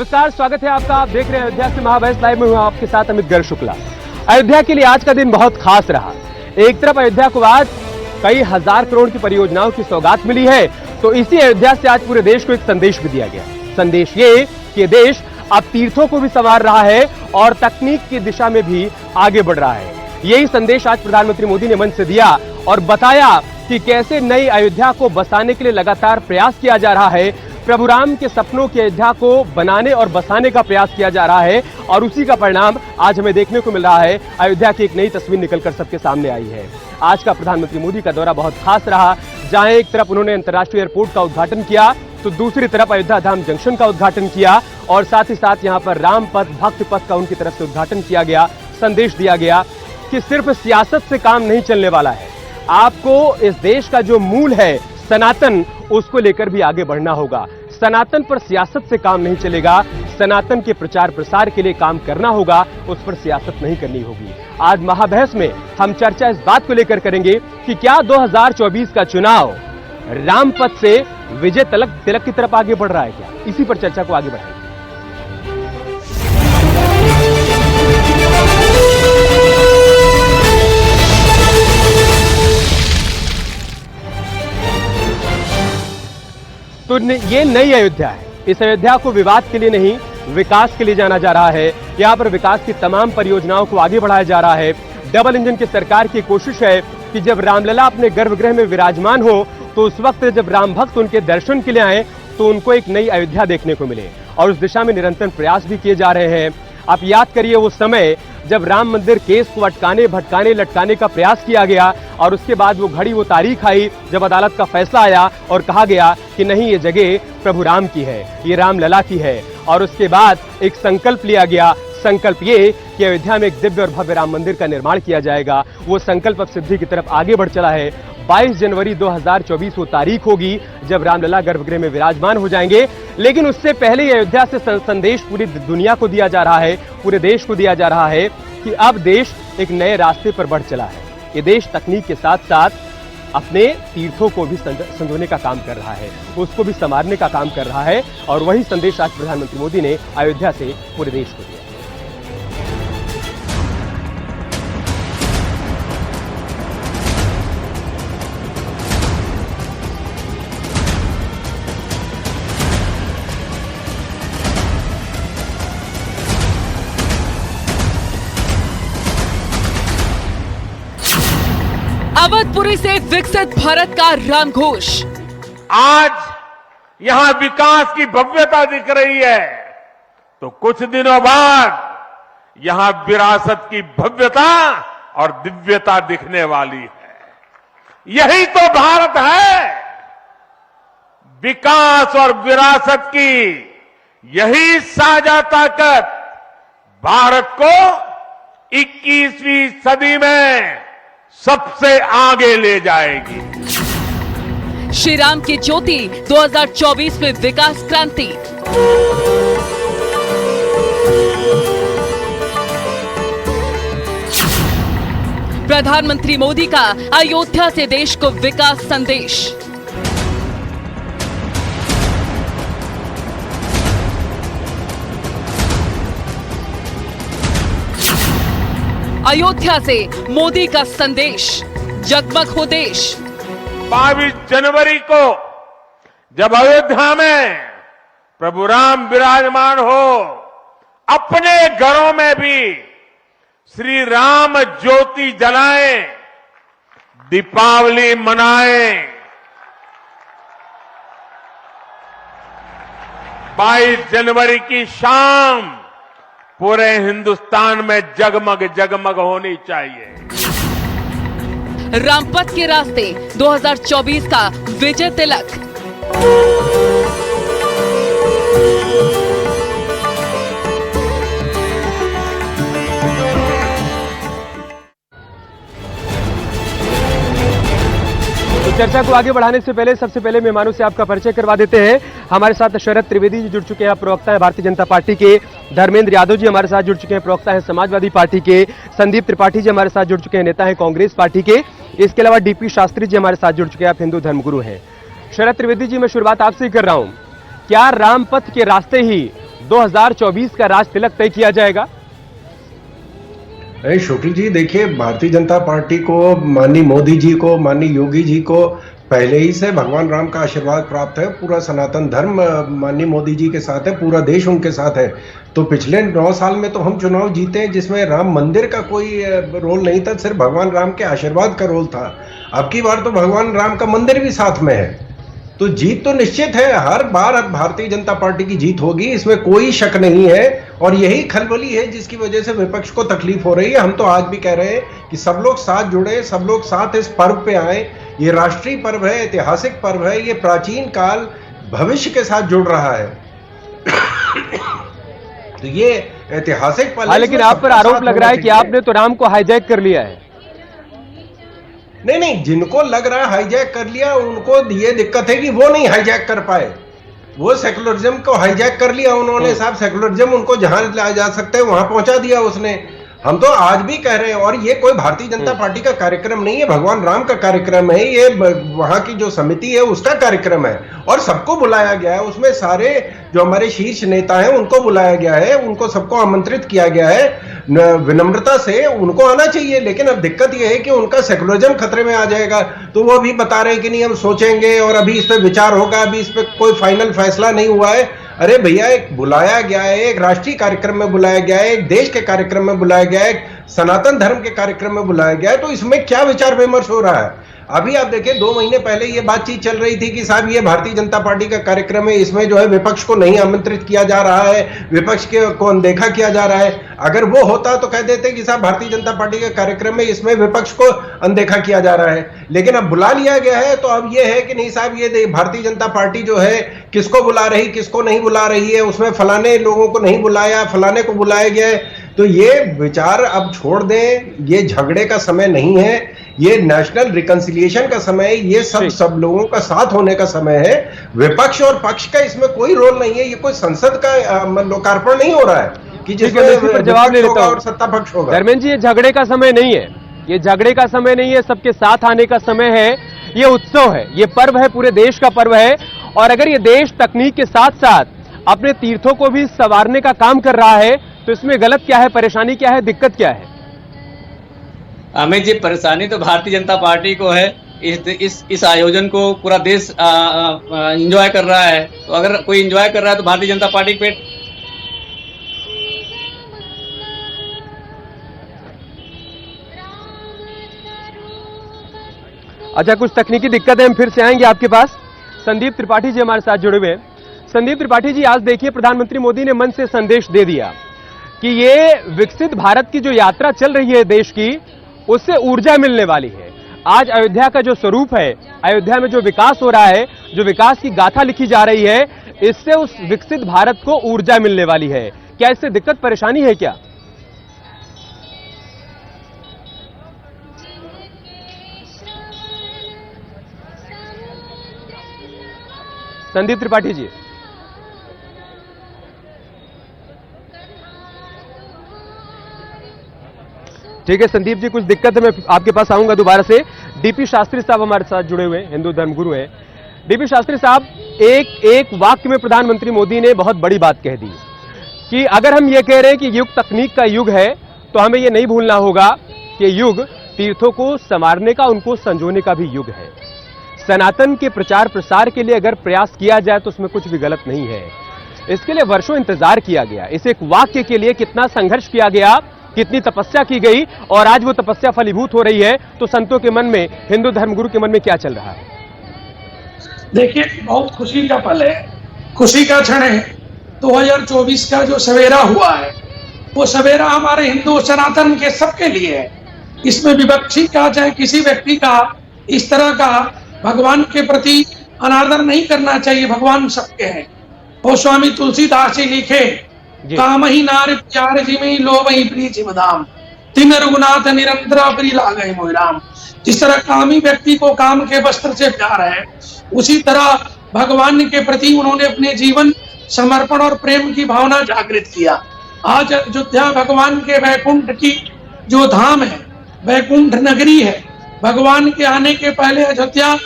नमस्कार, स्वागत है आपका। आप देख रहे हैं अयोध्या से महाबहस लाइव में हूं आपके साथ अमित गर्ग शुक्ला। अयोध्या के लिए आज का दिन बहुत खास रहा। एक तरफ अयोध्या को आज कई हजार करोड़ की परियोजनाओं की सौगात मिली है, तो इसी अयोध्या से आज पूरे देश को एक संदेश भी दिया गया। संदेश ये कि देश अब तीर्थों को भी संवार रहा है और तकनीक की दिशा में भी आगे बढ़ रहा है। यही संदेश आज प्रधानमंत्री मोदी ने मंच से दिया और बताया कि कैसे नई अयोध्या को बसाने के लिए लगातार प्रयास किया जा रहा है। प्रभु राम के सपनों की अयोध्या को बनाने और बसाने का प्रयास किया जा रहा है और उसी का परिणाम आज हमें देखने को मिल रहा है। अयोध्या की एक नई तस्वीर निकलकर सबके सामने आई है। आज का प्रधानमंत्री मोदी का दौरा बहुत खास रहा, जहां एक तरफ उन्होंने अंतर्राष्ट्रीय एयरपोर्ट का उद्घाटन किया तो दूसरी तरफ अयोध्या धाम जंक्शन का उद्घाटन किया और साथ ही साथ यहां पर राम पथ भक्त पथ का उनकी तरफ से उद्घाटन किया गया। संदेश दिया गया कि सिर्फ सियासत से काम नहीं चलने वाला है, आपको इस देश का जो मूल है सनातन, उसको लेकर भी आगे बढ़ना होगा। सनातन पर सियासत से काम नहीं चलेगा, सनातन के प्रचार प्रसार के लिए काम करना होगा, उस पर सियासत नहीं करनी होगी। आज महाबहस में हम चर्चा इस बात को लेकर करेंगे कि क्या 2024 का चुनाव रामपथ से विजय तिलक की तरफ आगे बढ़ रहा है क्या? इसी पर चर्चा को आगे बढ़ाएंगे। तो ये नई अयोध्या है। इस अयोध्या को विवाद के लिए नहीं, विकास के लिए जाना जा रहा है। यहाँ पर विकास की तमाम परियोजनाओं को आगे बढ़ाया जा रहा है। डबल इंजन की सरकार की कोशिश है कि जब रामलला अपने गर्भगृह में विराजमान हो तो उस वक्त जब राम भक्त उनके दर्शन के लिए आए तो उनको एक नई अयोध्या देखने को मिले और उस दिशा में निरंतर प्रयास भी किए जा रहे हैं। आप याद करिए वो समय जब राम मंदिर केस को अटकाने भटकाने लटकाने का प्रयास किया गया और उसके बाद वो घड़ी वो तारीख आई जब अदालत का फैसला आया और कहा गया कि नहीं, ये जगह प्रभु राम की है, ये रामलला की है। और उसके बाद एक संकल्प लिया गया, संकल्प ये कि अयोध्या में एक दिव्य और भव्य राम मंदिर का निर्माण किया जाएगा। वो संकल्प अब सिद्धि की तरफ आगे बढ़ चला है। 22 जनवरी 2024 वो तारीख होगी जब रामलला गर्भगृह में विराजमान हो जाएंगे। लेकिन उससे पहले अयोध्या से संदेश पूरी दुनिया को दिया जा रहा है, पूरे देश को दिया जा रहा है कि अब देश एक नए रास्ते पर बढ़ चला है। ये देश तकनीक के साथ साथ अपने तीर्थों को भी संजोने का काम कर रहा है, उसको भी संवारने का काम कर रहा है और वही संदेश आज प्रधानमंत्री मोदी ने अयोध्या से पूरे देश को दिया। अवधपुरी से विकसित भारत का रामघोष। आज यहां विकास की भव्यता दिख रही है तो कुछ दिनों बाद यहां विरासत की भव्यता और दिव्यता दिखने वाली है। यही तो भारत है। विकास और विरासत की यही साझा ताकत भारत को 21वीं सदी में सबसे आगे ले जाएगी। श्री राम की ज्योति 2024 में विकास क्रांति। प्रधानमंत्री मोदी का अयोध्या से देश को विकास संदेश। अयोध्या से मोदी का संदेश, जगमग हो देश। 22 जनवरी को जब अयोध्या में प्रभु राम विराजमान हो, अपने घरों में भी श्री राम ज्योति जलाएं, दीपावली मनाएं। 22 जनवरी की शाम पूरे हिंदुस्तान में जगमग जगमग होनी चाहिए। रामपथ के रास्ते 2024 का विजय तिलक। तो चर्चा को आगे बढ़ाने से पहले सबसे पहले मेहमानों से आपका परिचय करवा देते हैं। हमारे साथ शरद त्रिवेदी जी जुड़ चुके हैं, प्रवक्ता है भारतीय जनता पार्टी के। धर्मेंद्र यादव जी हमारे साथ जुड़ चुके हैं, प्रवक्ता है समाजवादी पार्टी के। संदीप त्रिपाठी जी हमारे साथ जुड़ चुके हैं, नेता है कांग्रेस पार्टी के। इसके अलावा डीपी शास्त्री जी हमारे साथ जुड़ चुके हैं, आप हिंदू धर्मगुरु हैं। शरद त्रिवेदी जी, मैं शुरुआत आपसे ही कर रहा हूं। क्या रामपथ के रास्ते ही 2024 का राज तिलक तय किया जाएगा? शुक्ल जी, देखिए, भारतीय जनता पार्टी को, माननीय मोदी जी को, माननीय योगी जी को पहले ही से भगवान राम का आशीर्वाद प्राप्त है। पूरा सनातन धर्म माननीय मोदी जी के साथ है, पूरा देश उनके साथ है। तो पिछले 9 साल में तो हम चुनाव जीते हैं जिसमें राम मंदिर का कोई रोल नहीं था, सिर्फ भगवान राम के आशीर्वाद का रोल था। अब की बार तो भगवान राम का मंदिर भी साथ में है, तो जीत तो निश्चित है। हर बार अब भारतीय जनता पार्टी की जीत होगी, इसमें कोई शक नहीं है। और यही खलबली है जिसकी वजह से विपक्ष को तकलीफ हो रही है। हम तो आज भी कह रहे हैं कि सब लोग साथ जुड़े, सब लोग साथ इस पर्व पे आए। ये राष्ट्रीय पर्व है, ऐतिहासिक पर्व है, ये प्राचीन काल भविष्य के साथ जुड़ रहा है। तो ये ऐतिहासिक पल है। लेकिन आप पर आरोप लग रहा है कि आपने तो राम को हाईजैक कर लिया है। नहीं, जिनको लग रहा है हाईजैक कर लिया, उनको ये दिक्कत है कि वो नहीं हाईजैक कर पाए। वो सेकुलरिज्म को हाईजैक कर लिया उन्होंने। साहब, सेकुलरिज्म उनको जहां लाया जा सकता है वहां पहुंचा दिया उसने। हम तो आज भी कह रहे हैं, और ये कोई भारतीय जनता पार्टी का कार्यक्रम नहीं है, भगवान राम का कार्यक्रम है। ये वहां की जो समिति है उसका कार्यक्रम है, और सबको बुलाया गया है। उसमें सारे जो हमारे शीर्ष नेता हैं उनको बुलाया गया है, उनको सबको आमंत्रित किया गया है। विनम्रता से उनको आना चाहिए। लेकिन अब दिक्कत यह है कि उनका सेकुलरिज्म खतरे में आ जाएगा। तो वो अभी बता रहे हैं कि नहीं, हम सोचेंगे और अभी इस पर विचार होगा, अभी इस पर कोई फाइनल फैसला नहीं हुआ है। अरे भैया, एक बुलाया गया है, एक राष्ट्रीय कार्यक्रम में बुलाया गया है, एक देश के कार्यक्रम में बुलाया गया है, एक सनातन धर्म के कार्यक्रम में बुलाया गया है। तो इसमें क्या विचार विमर्श हो रहा है? अभी आप देखिए, 2 महीने पहले ये बातचीत चल रही थी कि साहब ये भारतीय जनता पार्टी का कार्यक्रम है, इसमें जो है विपक्ष को नहीं आमंत्रित किया जा रहा है, विपक्ष को अनदेखा किया जा रहा है। अगर वो होता तो कह देते कि साहब भारतीय जनता पार्टी के कार्यक्रम में इसमें विपक्ष को अनदेखा किया जा रहा है। लेकिन अब बुला लिया गया है, तो अब ये है कि नहीं साहब, ये भारतीय जनता पार्टी जो है किसको बुला रही, किसको नहीं बुला रही है, उसमें फलाने लोगों को नहीं बुलाया, फलाने को बुलाया गया है। तो ये विचार अब छोड़ दें। ये झगड़े का समय नहीं है, ये नेशनल रिकंसिलिएशन का समय है। ये सब लोगों का साथ होने का समय है। विपक्ष और पक्ष का इसमें कोई रोल नहीं है। ये कोई संसद का लोकार्पण नहीं हो रहा है कि जिसमें जवाब ले लेता हूं और सत्ता पक्ष होगा। धर्मेंद्र जी, ये झगड़े का समय नहीं है, ये झगड़े का समय नहीं है, सबके साथ आने का समय है। ये उत्सव है, ये पर्व है, पूरे देश का पर्व है। और अगर ये देश तकनीक के साथ साथ अपने तीर्थों को भी संवारने का काम कर रहा है, तो इसमें गलत क्या है, परेशानी क्या है, दिक्कत क्या है? अमित जी, परेशानी तो भारतीय जनता पार्टी को है। इस आयोजन को पूरा देश एंजॉय कर रहा है। तो अगर कोई एंजॉय कर रहा है तो भारतीय जनता पार्टी पे अच्छा, कुछ तकनीकी दिक्कत है, हम फिर से आएंगे आपके पास। संदीप त्रिपाठी जी हमारे साथ जुड़े हुए हैं। संदीप त्रिपाठी जी, आज देखिए प्रधानमंत्री मोदी ने मन से संदेश दे दिया कि ये विकसित भारत की जो यात्रा चल रही है देश की, उससे ऊर्जा मिलने वाली है। आज अयोध्या का जो स्वरूप है, अयोध्या में जो विकास हो रहा है, जो विकास की गाथा लिखी जा रही है, इससे उस विकसित भारत को ऊर्जा मिलने वाली है। क्या इससे दिक्कत परेशानी है क्या? संदीप त्रिपाठी जी, ठीक है संदीप जी, कुछ दिक्कत है, मैं आपके पास आऊंगा दोबारा से। डीपी शास्त्री साहब हमारे साथ जुड़े हुए हैं, हिंदू धर्मगुरु हैं। डीपी शास्त्री साहब, एक वाक्य में प्रधानमंत्री मोदी ने बहुत बड़ी बात कह दी कि अगर हम ये कह रहे हैं कि युग तकनीक का युग है, तो हमें ये नहीं भूलना होगा कि युग तीर्थों को संवारने का, उनको संजोने का भी युग है। सनातन के प्रचार प्रसार के लिए अगर प्रयास किया जाए तो उसमें कुछ भी गलत नहीं है। इसके लिए वर्षों इंतजार किया गया, इस एक वाक्य के लिए कितना संघर्ष किया गया, कितनी तपस्या की गई, और आज वो तपस्या फलीभूत हो रही है। तो संतों के मन में, हिंदू धर्मगुरु के मन में क्या चल रहा है? देखिए, बहुत खुशी का पल है, खुशी का क्षण है। 2024 का जो सवेरा हुआ है, वो सवेरा हमारे हिंदू सनातन के सबके लिए है। इसमें विपक्षी का चाहे किसी व्यक्ति का इस तरह का भगवान के प्रति अनादर नहीं करना चाहिए। भगवान सबके हैं। और स्वामी तुलसीदास जी लिखे, काम ही नार प्यार जिमि लोभ ही प्रीति मदाम तिन रघुनाथ निरंतर प्री लागै मोहि राम। जिस तरह कामी व्यक्ति को काम के वस्त्र से प्यार है, उसी तरह भगवान के प्रति उन्होंने अपने जीवन समर्पण और प्रेम की भावना जागृत किया। आज अयोध्या भगवान के वैकुंठ की जो धाम है, वैकुंठ नगरी है। भगवान के आने के पहले अयोध्या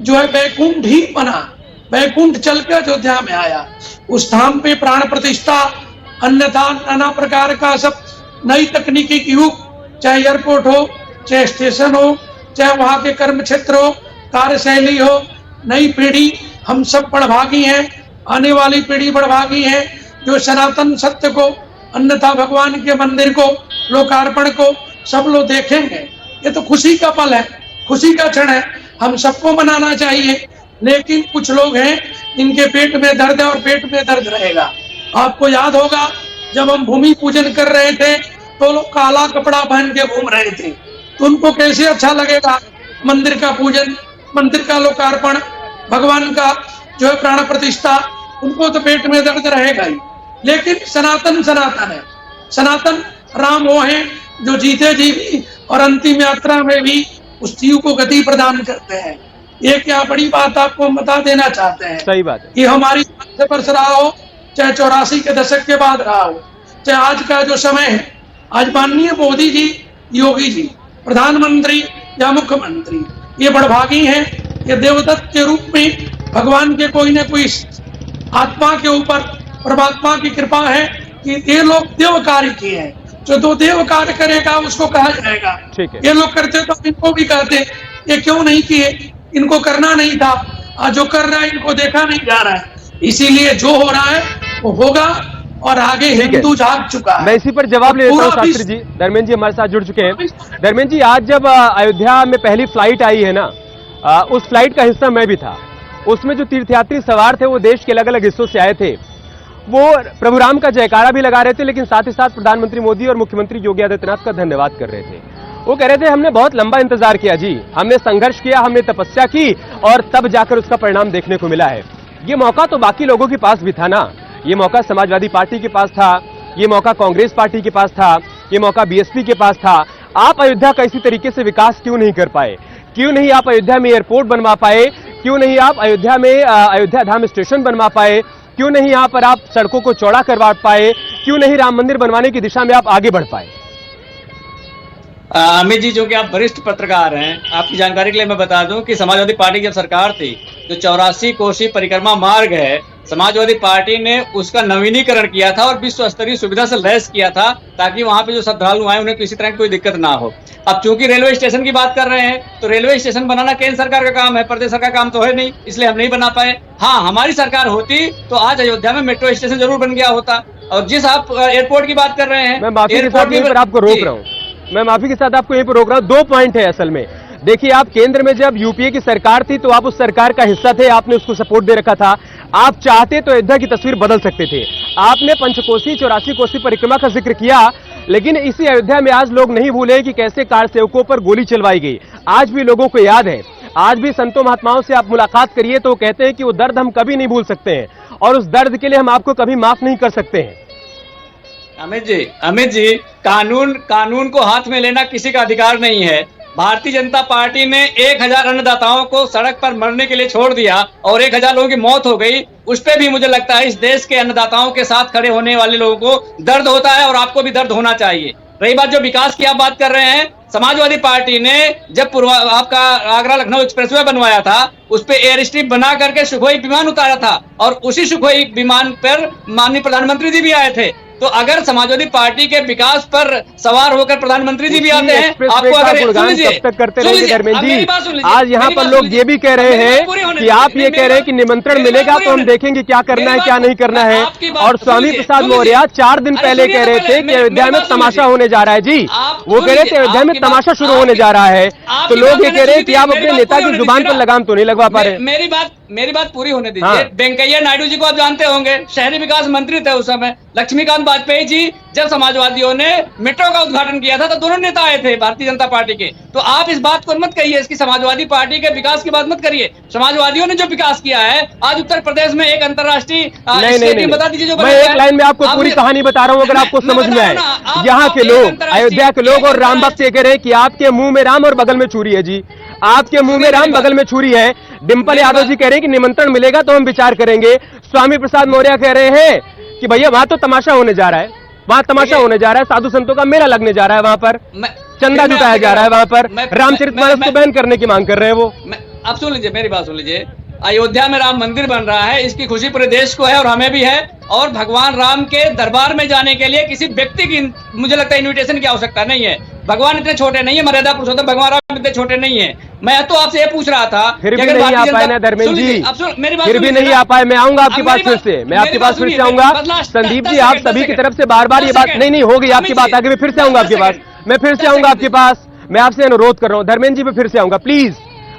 जो है वैकुंठ ही बना। बैकुंठ चल के अयोध्या में आया। उस धाम पे प्राण प्रतिष्ठा, अन्नदान, नाना प्रकार का सब नई तकनीकी युग, चाहे एयरपोर्ट हो, चाहे स्टेशन हो, चाहे वहां के कर्म क्षेत्र हो, कार्यशैली हो, नई पीढ़ी हम सब बड़भागी हैं, आने वाली पीढ़ी बड़भागी है जो सनातन सत्य को, अन्यथा भगवान के मंदिर को, लोकार्पण को सब लोग देखेंगे। ये तो खुशी का पल है, खुशी का क्षण है, हम सबको मनाना चाहिए। लेकिन कुछ लोग हैं जिनके पेट में दर्द है और पेट में दर्द रहेगा। आपको याद होगा जब हम भूमि पूजन कर रहे थे तो लोग काला कपड़ा पहन के घूम रहे थे, तो उनको कैसे अच्छा लगेगा? मंदिर का पूजन, मंदिर का लोकार्पण, भगवान का जो है प्राण प्रतिष्ठा, उनको तो पेट में दर्द रहेगा ही। लेकिन सनातन सनातन है, सनातन राम वो है जो जीते जी भी और अंतिम यात्रा में भी उस जीव को गति प्रदान करते हैं। ये क्या बड़ी बात आपको हम बता देना चाहते हैं। सही बात है कि हमारी वर्ष रहा हो, चाहे 84 के दशक के बाद रहा हो, चाहे आज का जो समय है, आज माननीय मोदी जी, योगी जी प्रधानमंत्री या मुख्यमंत्री ये बड़भागी हैं। ये देवदत्त के रूप में भगवान के कोई न कोई आत्मा के ऊपर परमात्मा की कृपा है कि ये लोग देव कार्य किए हैं। जो देव कार्य करेगा उसको कहा जाएगा। ठीक है। ये लोग करते तो इनको भी कहते, ये क्यों नहीं किए, इनको करना नहीं था। आज जो कर रहा है इनको देखा नहीं जा रहा है, इसीलिए जो हो रहा है वो होगा और आगे हिंदू जाग चुका है। मैं इसी पर जवाब ले लेता हूँ शास्त्री जी। धर्मेंद्र जी हमारे साथ जुड़ चुके हैं। धर्मेंद्र जी, आज जब अयोध्या में पहली फ्लाइट आई है ना, उस फ्लाइट का हिस्सा मैं भी था। उसमें जो तीर्थयात्री सवार थे वो देश के अलग अलग हिस्सों से आए थे। वो प्रभु राम का जयकारा भी लगा रहे थे, लेकिन साथ ही साथ प्रधानमंत्री मोदी और मुख्यमंत्री योगी आदित्यनाथ का धन्यवाद कर रहे थे। वो कह रहे थे हमने बहुत लंबा इंतजार किया जी, हमने संघर्ष किया, हमने तपस्या की और तब जाकर उसका परिणाम देखने को मिला है। ये मौका तो बाकी लोगों के पास भी था ना, ये मौका समाजवादी पार्टी के पास था, ये मौका कांग्रेस पार्टी के पास था, ये मौका बीएसपी के पास था। आप अयोध्या का इसी तरीके से विकास क्यों नहीं कर पाए? क्यों नहीं आप अयोध्या में एयरपोर्ट बनवा पाए? क्यों नहीं आप अयोध्या में अयोध्या धाम स्टेशन बनवा पाए? क्यों नहीं यहाँ पर आप सड़कों को चौड़ा करवा पाए? क्यों नहीं राम मंदिर बनवाने की दिशा में आप आगे बढ़ पाए? अमित जी, जो कि आप वरिष्ठ पत्रकार हैं, आपकी जानकारी के लिए मैं बता दूं कि समाजवादी पार्टी की जब सरकार थी, जो 84 कोसी परिक्रमा मार्ग है, समाजवादी पार्टी ने उसका नवीनीकरण किया था और विश्व स्तरीय सुविधा से लैस किया था, ताकि वहां पे जो श्रद्धालु आए उन्हें किसी तरह की कोई दिक्कत ना हो। अब चूंकि रेलवे स्टेशन की बात कर रहे हैं, तो रेलवे स्टेशन बनाना केंद्र सरकार का काम है, प्रदेश सरकार का काम तो है नहीं, इसलिए हम नहीं बना पाए। हाँ, हमारी सरकार होती तो आज अयोध्या में मेट्रो स्टेशन जरूर बन गया होता। और जिस आप एयरपोर्ट की बात कर रहे हैं, मैं माफी के साथ यहीं पर आपको रोक रहा हूँ, मैं माफी के साथ आपको यहीं पर रोक रहा हूं। 2 पॉइंट है असल में। देखिए, आप केंद्र में जब यूपीए की सरकार थी तो आप उस सरकार का हिस्सा थे, आपने उसको सपोर्ट दे रखा था। आप चाहते तो अयोध्या की तस्वीर बदल सकते थे। आपने पंचकोसी 84 कोसी परिक्रमा का जिक्र किया, लेकिन इसी अयोध्या में आज लोग नहीं भूले कि कैसे कार सेवकों पर गोली चलवाई गई। आज भी लोगों को याद है। आज भी संतों महात्माओं से आप मुलाकात करिए तो वो कहते हैं कि वो दर्द हम कभी नहीं भूल सकते हैं और उस दर्द के लिए हम आपको कभी माफ नहीं कर सकते हैं। अमित जी, कानून को हाथ में लेना किसी का अधिकार नहीं है। भारतीय जनता पार्टी ने 1000 अन्नदाताओं को सड़क पर मरने के लिए छोड़ दिया और 1000 लोगों की मौत हो गई। उस पे भी मुझे लगता है इस देश के अन्नदाताओं के साथ खड़े होने वाले लोगों को दर्द होता है और आपको भी दर्द होना चाहिए। रही बात जो विकास की आप बात कर रहे हैं, समाजवादी पार्टी ने जब आपका आगरा लखनऊ एक्सप्रेसवे बनवाया था, उस पे एयर स्ट्रिप बना करके सुखोई विमान उतारा था और उसी सुखोई विमान पर माननीय प्रधानमंत्री जी भी आए थे। तो अगर समाजवादी पार्टी के विकास पर सवार होकर प्रधानमंत्री जी भी आते हैं, आपको अगर कब तक करते रहेंगे धर्मेंद्र जी? आज यहाँ पर लोग ये भी कह रहे हैं कि आप ये कह रहे हैं कि निमंत्रण मिलेगा तो हम देखेंगे क्या करना है क्या नहीं करना है। और स्वामी प्रसाद मौर्य 4 दिन पहले कह रहे थे कि अयोध्या में तमाशा होने जा रहा है जी। वो कह रहे थे अयोध्या में तमाशा शुरू होने जा रहा है, तो लोग ये कह रहे हैं कि आप अपने नेता की जुबान पर लगाम तो नहीं लगवा पा रहे। मेरी बात पूरी होने दीजिए। वेंकैया नायडू जी को आप जानते होंगे, शहरी विकास मंत्री थे उस समय। लक्ष्मीकांत वाजपेयी जी जब समाजवादियों ने मेट्रो का उद्घाटन किया था तो दोनों नेता आए थे भारतीय जनता पार्टी के। तो आप इस बात को मत कहिए, इसकी समाजवादी पार्टी के विकास की बात मत करिए। समाजवादियों ने जो विकास किया है, आज उत्तर प्रदेश में एक अंतर्राष्ट्रीय बता दीजिए जो मैं एक लाइन में आपको पूरी कहानी बता रहा हूँ, अगर आपको समझ में आए। यहाँ के लोग, अयोध्या के लोग और राम भक्त ये कह रहे हैं कि आपके मुंह में राम और बगल में छुरी है जी। आपके मुंह में राम बगल में छुरी है। डिंपल यादव जी कह रहे हैं कि निमंत्रण मिलेगा तो हम विचार करेंगे। स्वामी प्रसाद मौर्य कह रहे हैं कि भैया वहां तो तमाशा होने जा रहा है, वहां तमाशा होने जा रहा है, साधु संतों का मेला लगने जा रहा है, वहां पर चंदा जुटाया जा रहा है, वहां पर रामचरितमानस को बैन करने की मांग कर रहे हैं वो। आप सुन लीजिए, मेरी बात सुन लीजिए। अयोध्या में राम मंदिर बन रहा है, इसकी खुशी पूरे देश को है और हमें भी है। और भगवान राम के दरबार में जाने के लिए किसी व्यक्ति की मुझे लगता है इन्विटेशन की आवश्यकता नहीं है। भगवान इतने छोटे नहीं है, मर्यादा पुरुषोत्तम भगवान राम इतने छोटे नहीं है। मैं तो आपसे ये पूछ रहा था, फिर भी नहीं आ पाए ना धर्मेंद्र जी, फिर भी नहीं आ पाए। मैं आऊंगा आपके पास फिर से, मैं आपके पास फिर से आऊंगा। संदीप जी, आप सभी की तरफ से बार बार ये बात नहीं होगी आपकी बात आगे, मैं फिर से आऊंगा आपके पास, मैं फिर से आऊंगा आपके पास। मैं आपसे अनुरोध कर रहा हूं धर्मेंद्र जी, मैं फिर से आऊंगा प्लीज।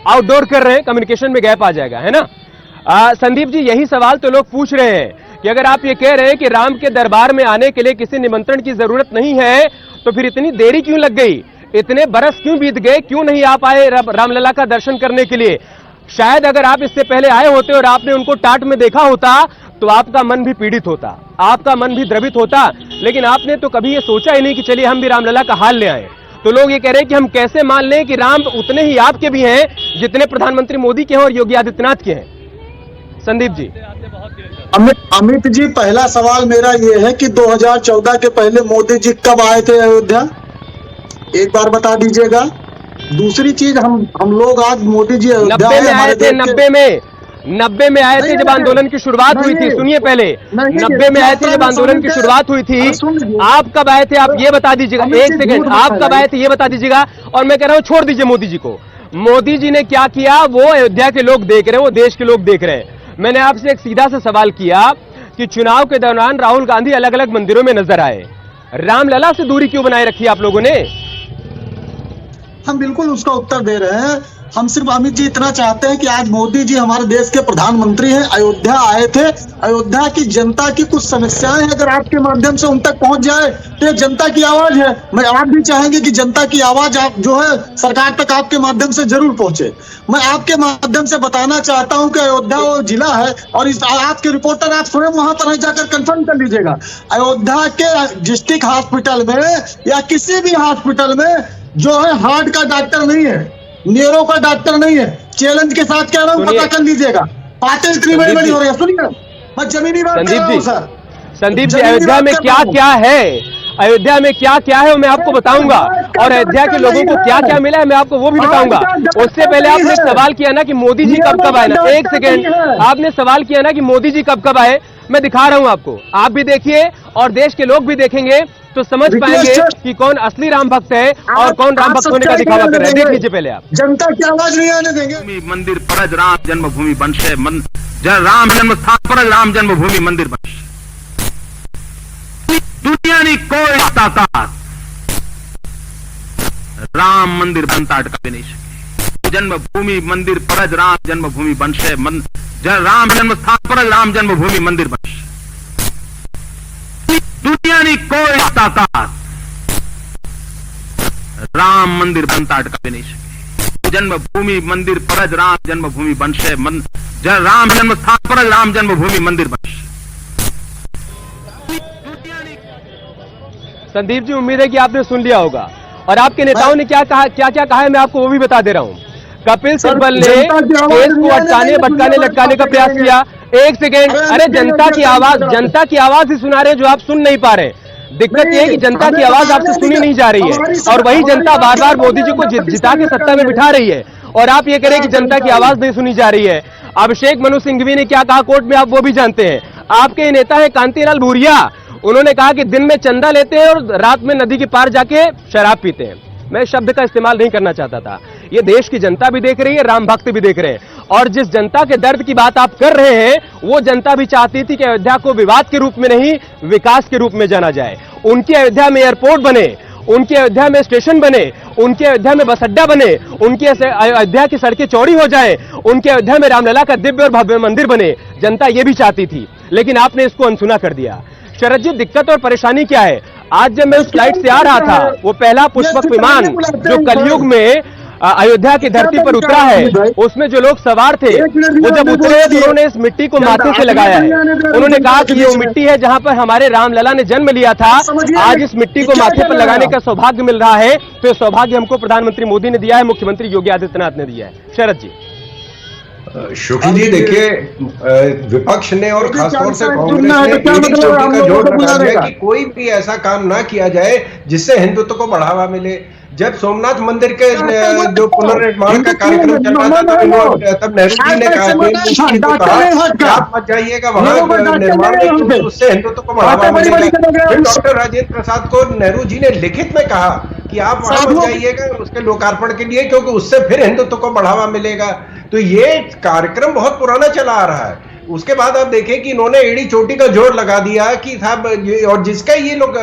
आउटडोर कर रहे हैं, कम्युनिकेशन में गैप आ जाएगा, है ना। संदीप जी, यही सवाल तो लोग पूछ रहे हैं कि अगर आप ये कह रहे हैं कि राम के दरबार में आने के लिए किसी निमंत्रण की जरूरत नहीं है, तो फिर इतनी देरी क्यों लग गई, इतने बरस क्यों बीत गए, क्यों नहीं आ पाए रामलला का दर्शन करने के लिए। शायद अगर आप इससे पहले आए होते और आपने उनको टाट में देखा होता तो आपका मन भी पीड़ित होता, आपका मन भी द्रवित होता, लेकिन आपने तो कभी ये सोचा ही नहीं कि चलिए हम भी रामलला का हाल ले आए। तो लोग ये कह रहे हैं कि हम कैसे मान लें कि राम उतने ही आपके भी हैं जितने प्रधानमंत्री मोदी के हैं और योगी आदित्यनाथ के हैं। संदीप जी। अमित जी, पहला सवाल मेरा ये है कि 2014 के पहले मोदी जी कब आए थे अयोध्या, एक बार बता दीजिएगा। दूसरी चीज, हम लोग आज मोदी जी अयोध्या 90 में आए थे, 90 में आए थे जब आंदोलन की शुरुआत हुई थी। सुनिए, पहले 90 में आए थे जब आंदोलन की शुरुआत हुई थी। आप कब आए थे आप ये बता दीजिएगा, एक सेकंड, आप कब आए थे ये बता दीजिएगा। और मैं कह रहा हूं छोड़ दीजिए मोदी जी को, मोदी जी ने क्या किया वो अयोध्या के लोग देख रहे हैं, वो देश के लोग देख रहे हैं। मैंने आपसे एक सीधा सा सवाल किया कि चुनाव के दौरान राहुल गांधी अलग अलग मंदिरों में नजर आए, रामलला से दूरी क्यों बनाए रखी आप लोगों ने? हम बिल्कुल उसका उत्तर दे रहे हैं। हम सिर्फ अमित जी इतना चाहते हैं कि आज मोदी जी हमारे देश के प्रधानमंत्री हैं, अयोध्या आए थे। अयोध्या की जनता की कुछ समस्याएं हैं, अगर आपके माध्यम से उन तक पहुंच जाए तो ये जनता की आवाज है। मैं आप भी चाहेंगे कि जनता की आवाज आप जो है सरकार तक आपके माध्यम से जरूर पहुंचे। मैं आपके माध्यम से बताना चाहता हूं कि अयोध्या वो जिला है और इस आपके रिपोर्टर आप स्वयं वहां पर जाकर कंफर्म कर लीजिएगा। अयोध्या के डिस्ट्रिक्ट हॉस्पिटल में या किसी भी हॉस्पिटल में जो है हार्ट का डॉक्टर नहीं है, न्यूरो का डॉक्टर नहीं है। चैलेंज के साथ कह रहा हूं, पता कर लीजिएगा। बातें इतनी बड़ी बड़ी हो रही है, सुनिए, मैं जमीनी बात कर रहा हूं सर। संदीप जी, अयोध्या में क्या क्या है, अयोध्या में क्या क्या है वो मैं आपको बताऊंगा, और अयोध्या के लोगों को क्या क्या मिला है मैं आपको वो भी बताऊंगा। उससे पहले आपने सवाल किया ना कि मोदी जी कब कब आए ना, एक सेकेंड, आपने सवाल किया ना कि मोदी जी कब कब आए। मैं दिखा रहा हूं आपको, आप भी देखिए और देश के लोग भी देखेंगे तो समझ पाएंगे कि कौन असली राम भक्त है और कौन राम भक्त होने का दिखावा कर रहा है। देख लीजिए पहले आप। जनता की आवाज नहीं आने देंगे। मंदिर परज राम जन्मभूमि बनशे राम जन्म स्थान परज राम जन्मभूमि मंदिर बनशे। दुनिया ने कोई ताकत राम मंदिर बनता अटका नहीं सके। जन्मभूमि मंदिर परज राम जन्मभूमि बनशे राम जन्म स्थान परज राम जन्मभूमि मंदिर बनशे। दुनिया ने कोई ताकत राम मंदिर बनता अटका नहीं सके। जन्मभूमि मंदिर परज राम जन्मभूमि बनशे राम जन्म स्थान परज राम जन्मभूमि मंदिर बनशे। संदीप जी, उम्मीद है कि आपने सुन लिया होगा और आपके नेताओं ने क्या कहा है मैं आपको वो भी बता दे रहा हूं। कपिल सिब्बल ने केस को अटकाने भटकाने लटकाने का प्रयास किया। एक सेकेंड, अरे जनता की आवाज ही सुना रहे जो आप सुन नहीं पा रहे। दिक्कत यह है कि जनता की आवाज आपसे सुनी नहीं जा रही है और वही जनता बार बार मोदी जी को जिता के सत्ता में बिठा रही है और आप ये करें कि जनता की आवाज नहीं सुनी जा रही है। अभिषेक मनु सिंघवी ने क्या कहा कोर्ट में आप वो भी जानते हैं। आपके नेता है कांतिलाल भूरिया, उन्होंने कहा कि दिन में चंदा लेते हैं और रात में नदी के पार जाके शराब पीते हैं। मैं शब्द का इस्तेमाल नहीं करना चाहता था। ये देश की जनता भी देख रही है, राम भक्त भी देख रहे हैं और जिस जनता के दर्द की बात आप कर रहे हैं वो जनता भी चाहती थी कि अयोध्या को विवाद के रूप में नहीं विकास के रूप में जाना जाए। उनकी अयोध्या में एयरपोर्ट बने, उनकी अयोध्या में स्टेशन बने, उनकी अयोध्या में बस अड्डा बने, उनकी अयोध्या की सड़कें चौड़ी हो जाएं, उनकी अयोध्या में रामलला का दिव्य और भव्य मंदिर बने। जनता ये भी चाहती थी, लेकिन आपने इसको अनसुना कर दिया। शरद जी, दिक्कत और परेशानी क्या है? आज जब मैं उस फ्लाइट से आ रहा था, वो पहला पुष्पक विमान जो कलयुग में अयोध्या की धरती पर उतरा है, उसमें जो लोग सवार थे वो जब उतरे तो उन्होंने इस मिट्टी को माथे से लगाया है। उन्होंने कहा कि ये वो मिट्टी है जहां पर हमारे रामलला ने जन्म लिया था। आज इस मिट्टी को माथे पर लगाने का सौभाग्य मिल रहा है, तो ये सौभाग्य हमको प्रधानमंत्री मोदी ने दिया है, मुख्यमंत्री योगी आदित्यनाथ ने दिया है। शरद जी। शुक्ल जी, देखिए, विपक्ष ने और खासतौर से कांग्रेस ने एक चोटी का जोड़ लगा दिया कि कोई भी ऐसा काम ना किया जाए जिससे हिंदुत्व को बढ़ावा मिले, जब सोमनाथ मंदिर के जो पुनर्निर्माण का कार्यक्रम चल रहा था तब नेहरू जी ने कहा कि आप मत जाइएगा वहां निर्माण में, उससे हिंदुत्व को बढ़ावा मिलेगा। फिर डॉक्टर राजेंद्र प्रसाद को नेहरू जी ने लिखित में कहा कि आप वहां मत जाइएगा उसके लोकार्पण के लिए, क्योंकि उससे फिर हिंदुत्व को बढ़ावा मिलेगा। तो ये कार्यक्रम बहुत पुराना चला आ रहा है। उसके बाद आप देखें कि इन्होंने एड़ी चोटी का जोर लगा दिया कि साहब, और जिसका ये लोग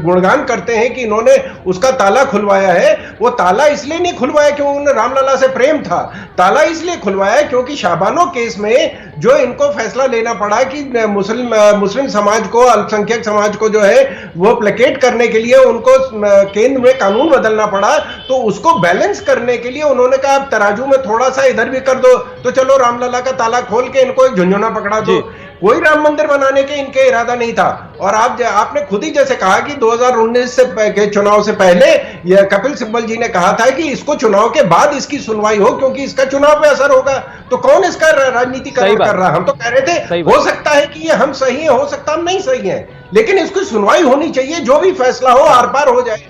गुणगान करते हैं कि इन्होंने उसका ताला खुलवाया है, वो ताला इसलिए नहीं खुलवाया क्योंकि उन्हें रामलला से प्रेम था, ताला इसलिए खुलवाया क्योंकि शाबानो केस में जो इनको फैसला लेना पड़ा कि मुस्लिम समाज को, अल्पसंख्यक समाज को जो है वो प्लेकेट करने के लिए उनको केंद्र में कानून बदलना पड़ा, तो उसको बैलेंस करने के लिए उन्होंने कहा अब तराजू में थोड़ा सा इधर भी कर दो, तो चलो रामलला का ताला खोल के इनको झुंझुना पकड़ा दो। कोई राम मंदिर बनाने के इनके इरादा नहीं था। और आपने खुद ही जैसे कहा कि 2019 के चुनाव से पहले यह कपिल सिब्बल जी ने कहा था कि इसको चुनाव के बाद इसकी सुनवाई हो, क्योंकि इसका चुनाव पे असर होगा। तो कौन इसका राजनीतिकरण कर रहा है? हम तो कह रहे थे हो सकता है कि ये हम सही है, हो सकता हम नहीं सही है, लेकिन इसकी सुनवाई होनी चाहिए, जो भी फैसला हो आर पार हो जाए।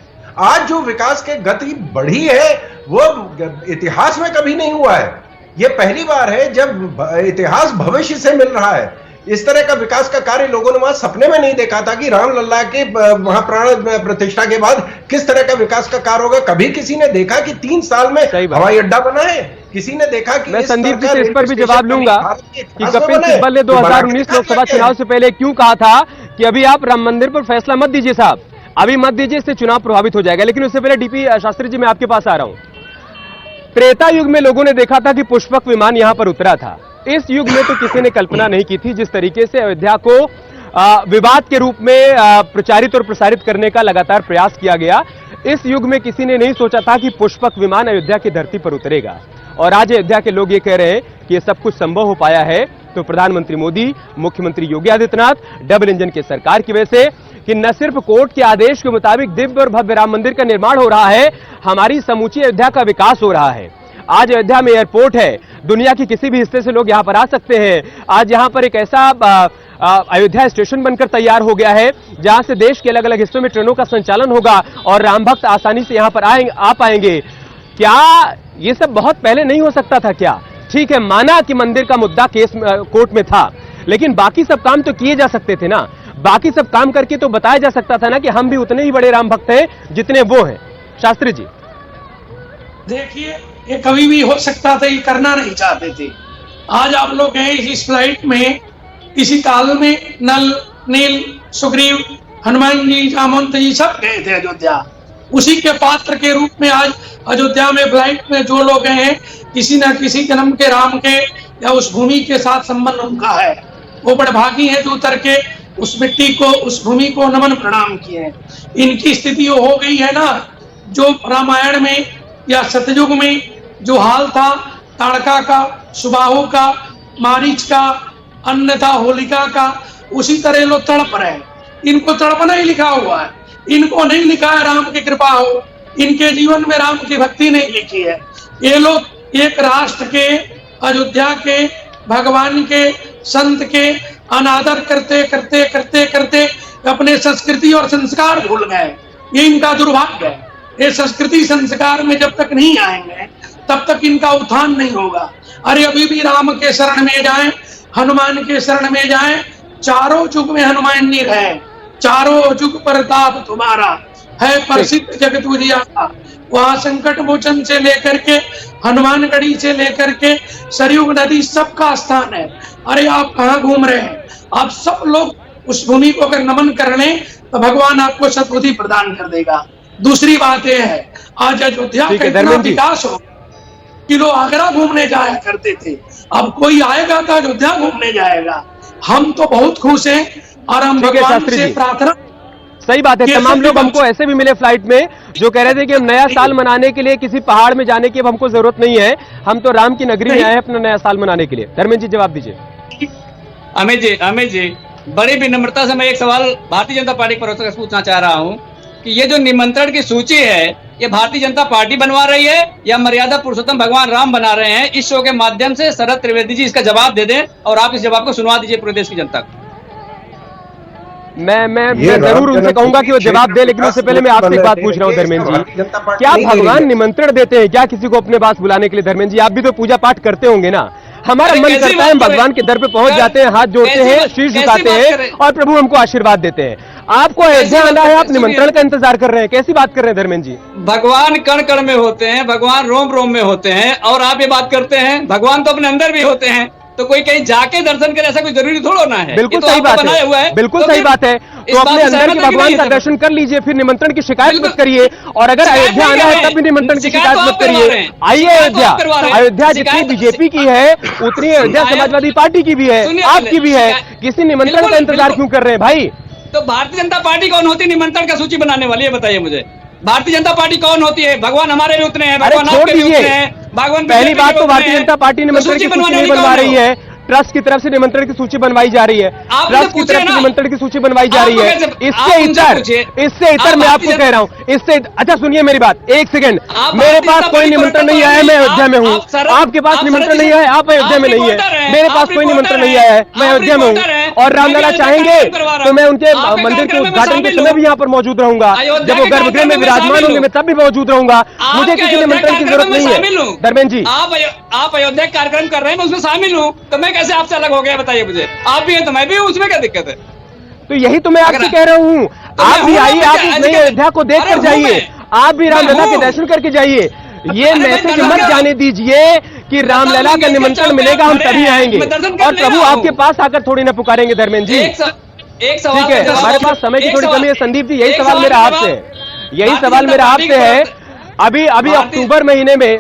आज जो विकास के गति बढ़ी है वो इतिहास में कभी नहीं हुआ है। ये पहली बार है जब इतिहास भविष्य से मिल रहा है। इस तरह का विकास का कार्य लोगों ने वहां सपने में नहीं देखा था कि रामलला के वहां प्राण प्रतिष्ठा के बाद किस तरह का विकास का कार्य होगा। कभी किसी ने देखा कि 3 साल में हवाई अड्डा बना है? किसी ने देखा कि मैं संदीप जी से इस पर भी जवाब लूंगा कि कपिल सिब्बल ने 2019 लोकसभा चुनाव से पहले क्यों कहा था कि अभी आप राम मंदिर पर फैसला मत दीजिए साहब, अभी मत दीजिए, इससे चुनाव प्रभावित हो जाएगा। लेकिन उससे पहले डीपी शास्त्री जी मैं आपके पास आ रहा हूं। त्रेता युग में लोगों ने देखा था कि पुष्पक विमान यहां पर उतरा था। इस युग में तो किसी ने कल्पना नहीं की थी जिस तरीके से अयोध्या को विवाद के रूप में प्रचारित और प्रसारित करने का लगातार प्रयास किया गया। इस युग में किसी ने नहीं सोचा था कि पुष्पक विमान अयोध्या की धरती पर उतरेगा। और आज अयोध्या के लोग ये कह रहे हैं कि यह सब कुछ संभव हो पाया है तो प्रधानमंत्री मोदी, मुख्यमंत्री योगी आदित्यनाथ, डबल इंजन की सरकार की वजह से, कि न सिर्फ कोर्ट के आदेश के मुताबिक दिव्य और भव्य राम मंदिर का निर्माण हो रहा है, हमारी समूची अयोध्या का विकास हो रहा है। आज अयोध्या में एयरपोर्ट है, दुनिया के किसी भी हिस्से से लोग यहां पर आ सकते हैं। आज यहां पर एक ऐसा अयोध्या स्टेशन बनकर तैयार हो गया है जहां से देश के अलग अलग हिस्सों में ट्रेनों का संचालन होगा और राम भक्त आसानी से यहां पर आ पाएंगे। क्या ये सब बहुत पहले नहीं हो सकता था क्या? ठीक है, माना कि मंदिर का मुद्दा केस कोर्ट में था, लेकिन बाकी सब काम तो किए जा सकते थे ना। बाकी सब काम करके तो बताया जा सकता था ना कि हम भी उतने ही बड़े राम भक्त हैं जितने वो हैं। शास्त्री जी देखिए, ये कभी भी हो सकता था, ये करना नहीं चाहते थे। आज आप लोग हैं इस फ्लाइट में, इसी काल में नल, नील, सुग्रीव, हनुमान जी, जामवंत जी सब गए थे अयोध्या। उसी के पात्र के रूप में आज अयोध्या में फ्लाइट में जो लोग हैं, किसी न किसी जन्म के राम के या उस भूमि के साथ संबंध उनका है। वो बड़े भागी हैं जो उतर के उस मिट्टी को, उस भूमि को नमन प्रणाम किए। इनकी स्थिति हो गई है ना, जो रामायण में या सतयुग में जो हाल था ताड़का का, सुबाहु का, मारीच का, अन्य था होलिका का, उसी तरह लोग तड़प रहे हैं। इनको तड़पना ही लिखा हुआ है, इनको नहीं लिखा है राम की कृपा हो, इनके जीवन में राम की भक्ति नहीं लिखी है। ये लोग एक राष्ट्र के, अयोध्या के, भगवान के, संत के अनादर करते करते करते करते अपने संस्कृति और संस्कार भूल गए। ये इनका दुर्भाग्य है। ये संस्कृति संस्कार में जब तक नहीं आएंगे तब तक इनका उत्थान नहीं होगा। अरे अभी भी राम के शरण में जाएं, हनुमान के शरण में जाएं। चारों युग में हनुमान जी रहे, चारों युग प्रताप तुम्हारा है प्रसिद्ध जगत उजियारा। वहां संकट मोचन से लेकर के हनुमानगढ़ी से लेकर के सरयू नदी सबका स्थान है। अरे आप कहाँ घूम रहे हैं? आप सब लोग उस भूमि को अगर नमन कर लें तो भगवान आपको सद्बुद्धि प्रदान कर देगा। दूसरी बात यह है, आज अयोध्या का इतना विकास हो कि लोग आगरा घूमने जाया करते थे, अब कोई आएगा तो अयोध्या घूमने जाएगा। हम तो बहुत खुश हैं और हम भगवान से प्रार्थना। सही बात है, तमाम लोग हमको ऐसे भी मिले फ्लाइट में जो कह रहे थे कि हम नया साल मनाने के लिए किसी पहाड़ में जाने की अब हमको जरूरत नहीं है, हम तो राम की नगरी में आए अपना नया साल मनाने के लिए। धर्मेंद्र जी जवाब दीजिए। अमित जी बड़ी विनम्रता से मैं एक सवाल भारतीय जनता पार्टी पर पूछना चाह रहा हूँ कि ये जो निमंत्रण की सूची है, ये भारतीय जनता पार्टी बनवा रही है या मर्यादा पुरुषोत्तम भगवान राम बना रहे हैं? इस शो के माध्यम से शरद त्रिवेदी जी इसका जवाब दे दें और आप इस जवाब को सुनवा दीजिए पूरे देश की जनता को। मैं ये जरूर राम उनसे कहूंगा कि वो जन्मभूमि जवाब दे, लेकिन उससे पहले मैं आपसे एक बात पूछ रहा हूँ धर्मेंद्र भारतीय जनता जी, पार्टी क्या नहीं ले रही भगवान है। निमंत्रण देते हैं क्या किसी को अपने पास बुलाने के लिए? धर्मेंद्र जी, आप भी तो पूजा पाठ करते होंगे ना। हमारा अरे मन कैसी करता है हम बात कर भगवान के दर पे पहुंच रहे- जाते हैं, हाथ जोड़ते कैसी हैं, बात- शीश कैसी झुकाते बात हैं कर रहे हैं? और प्रभु हमको आशीर्वाद देते हैं। आपको अयोध्या बात आना कर है, रहे आप हैं? निमंत्रण सुनिए। का इंतजार कर रहे हैं, कैसी बात कर रहे हैं धर्मेंद्र जी? भगवान कण कण में होते हैं, भगवान रोम रोम में होते हैं, और आप ये बात करते हैं भगवान तो अपने अंदर भी होते हैं, तो कोई कहीं जाके दर्शन करे ऐसा कोई जरूरी थोड़ा होना है। बिल्कुल ये तो सही आपका बात बनाया हुआ है, है। बिल्कुल तो सही फिर बात है। इस तो बात अपने से अंदर सहमत के है कि भगवान नहीं का है? दर्शन कर लीजिए, फिर निमंत्रण की शिकायत मत बिल्कुल। करिए। और अगर शिकायत अयोध्या नहीं आना कर है रहे तब भी निमंत्रण की शिकायत शिकायत तो मत आप करवा करिए। रहे हैं। आइए शिकायत तो अयोध्या, आप करवा रहे हैं। अयोध्या जितनी शिकायत- बीजेपी की है उतनी अयोध्या शिकायत- समाजवादी पार्टी की भी है, सुनिए आपकी भी है। शिकायत- किसी निमंत्रण बिल्कुल, का इंतजार बिल्कुल। क्यों कर रहे हैं भाई? तो भारतीय जनता पार्टी कौन होती है निमंत्रण का सूची बनाने वाली है? बताइए मुझे, भारतीय जनता पार्टी कौन होती है? भगवान हमारे भी उतने हैं, अरे भगवान छोड़ आपके भी दीजिए, उतने हैं, भगवान पहली बीजेपी बात के तो उतने भारतीय हैं। जनता पार्टी तो निमंत्रण की सूची बनवाने नहीं वाली बनवा कौन रही है, ट्रस्ट की तरफ से निमंत्रण की सूची बनवाई जा रही है, आप ट्रस्ट की पूछे तरफ से ना। निमंत्रण की सूची बनवाई जा आप रही तो है। कैसे- आप इससे उनसे इतर पूछिए। मैं आप आपको भारतीय कह रहा हूँ, इससे अच्छा सुनिए मेरी बात एक सेकंड। आप मेरे भारतीय पास जनता कोई पार्टी निमंत्रण को नहीं आया है, मैं अयोध्या में हूँ। आप सरल- आपके पास आप निमंत्रण सरल नहीं है, आप अयोध्या में आप नहीं है, रिपोर्टर हैं, मेरे पास आप कोई रिपोर्टर निमंत्रण नहीं हैं, आया है, मैं आप अयोध्या में रिपोर्टर हैं। हूँ। और मैं रामलला भी चाहेंगे कार्यक्रम करवा रहा तो मैं उनके हूँ। आपके मंदिर के कार्यक्रम में उद्घाटन के शामिल समय हूँ। भी यहाँ पर मौजूद रहूंगा, अयोध्या जब वो के गर्भगृह कार्यक्रम में में विराजमान शामिल होंगे मैं तब भी मौजूद रहूंगा। मुझे आपके किसी अयोध्या निमंत्रण की कार्यक्रम जरूरत में नहीं शामिल है हूँ। धर्मेंद्र जी। आप अयोध्या कार्यक्रम कर रहे हैं, मैं उसमें शामिल हूँ, तो मैं कैसे आपसे अलग हो गया बताइए मुझे? आप भी हैं तो मैं भी हूँ, उसमें क्या दिक्कत है? तो यही तो मैं आपसे अगर- कह रहा हूँ, तो मैं आप भी हूँ ना, आइए, मैं आप क्या- इस ऐसे नई क्या- अयोध्या को देख अरे कर हूँ जाइए, मैं। आप भी रामलला के हूँ। दर्शन करके जाइए। ये अरे मैं मैसेज दर्शन मत कर- जाने दीजिए कि रामलला का अंबेडकर निमंत्रण चौक पे मिलेगा, हम खड़े तभी हैं, आएंगे। मैं दर्शन कर और ले प्रभु रहा आपके हूँ। पास आकर थोड़ी ना पुकारेंगे धर्मेंद्र जी। एक सवाल ठीक है, का हमारे जवाब- पास समय की एक थोड़ी सवाल- कमी है संदीप जी, यही एक सवाल मेरा का आपसे है, जवाब- यही भारतीय सवाल जनता मेरा पार्टी आपसे की है। तरफ अभी भारतीय- अक्टूबर महीने में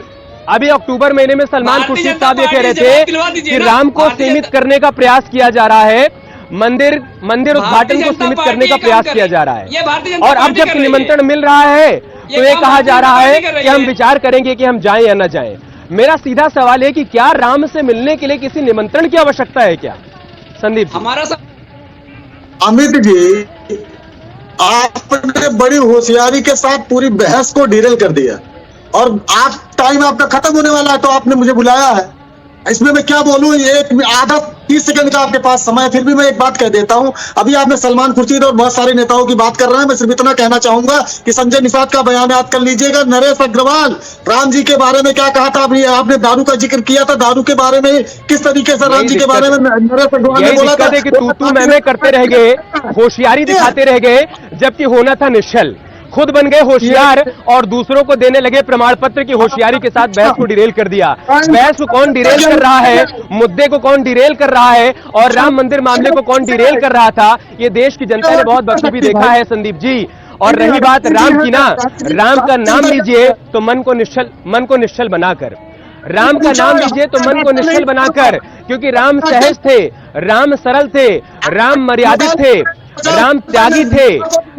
अक्टूबर महीने में सलमान भारतीय खुर्शीद जनता साहब ये कह रहे पार्टी से जवाब दिलवा थे दीजिए कि ना। राम को भारतीय सीमित जनता- करने का प्रयास किया जा रहा है, मंदिर उद्घाटन भारतीय को जनता सीमित पार्टी करने का ये काम प्रयास कर किया रही- जा रहा ये है। भारतीय जनता और अब पार्टी जब कर रही है। निमंत्रण मिल रहा है तो ये काम कहा भारतीय जा जनता रहा है पार्टी कर रही कि हम है। विचार करेंगे कि हम जाएं या न जाएं। मेरा सीधा सवाल है कि क्या राम से मिलने के लिए किसी निमंत्रण की आवश्यकता है क्या संदीप जी? हमारा अमित जी, आपने बड़ी होशियारी के साथ पूरी बहस को डिरेल कर दिया और आप टाइम आपका खत्म होने वाला है तो आपने मुझे बुलाया है। इसमें मैं क्या बोलूं, एक आधा 30 सेकंड का आपके पास समय है, फिर भी मैं एक बात कह देता हूं। अभी आपने सलमान खुर्शीद और बहुत सारे नेताओं की बात कर रहे हैं, मैं सिर्फ इतना कहना चाहूंगा कि संजय निषाद का बयान याद कर लीजिएगा। नरेश अग्रवाल राम जी के बारे में क्या कहा था, आपने दारू का जिक्र किया था, दारू के बारे में किस तरीके से राम जी के बारे में नरेश अग्रवाल ने यही बोला था दिक्कत है कि तू मैं करते रह गए, होशियारी दिखाते रह गए, जबकि होना था निश्चल। खुद बन गए होशियार और दूसरों को देने लगे प्रमाण पत्र की होशियारी के साथ बहस को डिरेल कर दिया। बहस को कौन डिरेल कर रहा है, मुद्दे को कौन डिरेल कर रहा है और राम मंदिर मामले को कौन डिरेल कर रहा था, ये देश की जनता ने बहुत बखूबी देखा है संदीप जी। और रही बात राम की ना, राम का नाम लीजिए तो मन को निश्चल बनाकर, राम का नाम लीजिए तो मन को निश्चल बनाकर, क्योंकि राम सहज थे, राम सरल थे, राम मर्यादित थे, राम त्यागी थे,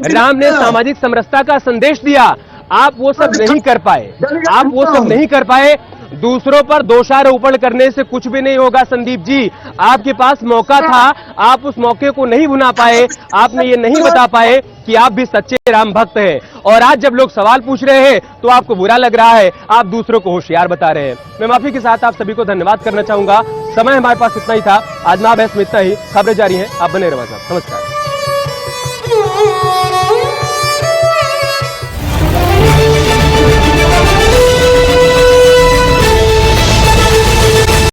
राम ने सामाजिक समरसता का संदेश दिया। आप वो सब नहीं कर पाए, आप वो सब नहीं कर पाए। दूसरों पर दोषारोपण करने से कुछ भी नहीं होगा संदीप जी। आपके पास मौका था, आप उस मौके को नहीं भुना पाए, आपने ये नहीं बता पाए कि आप भी सच्चे राम भक्त हैं। और आज जब लोग सवाल पूछ रहे हैं तो आपको बुरा लग रहा है, आप दूसरों को होशियार बता रहे हैं। मैं माफी के साथ आप सभी को धन्यवाद करना चाहूंगा। समय हमारे पास इतना ही था, आज महाबहस में इतना ही। खबरें जारी हैं, आप बने रहिए साहब। नमस्कार।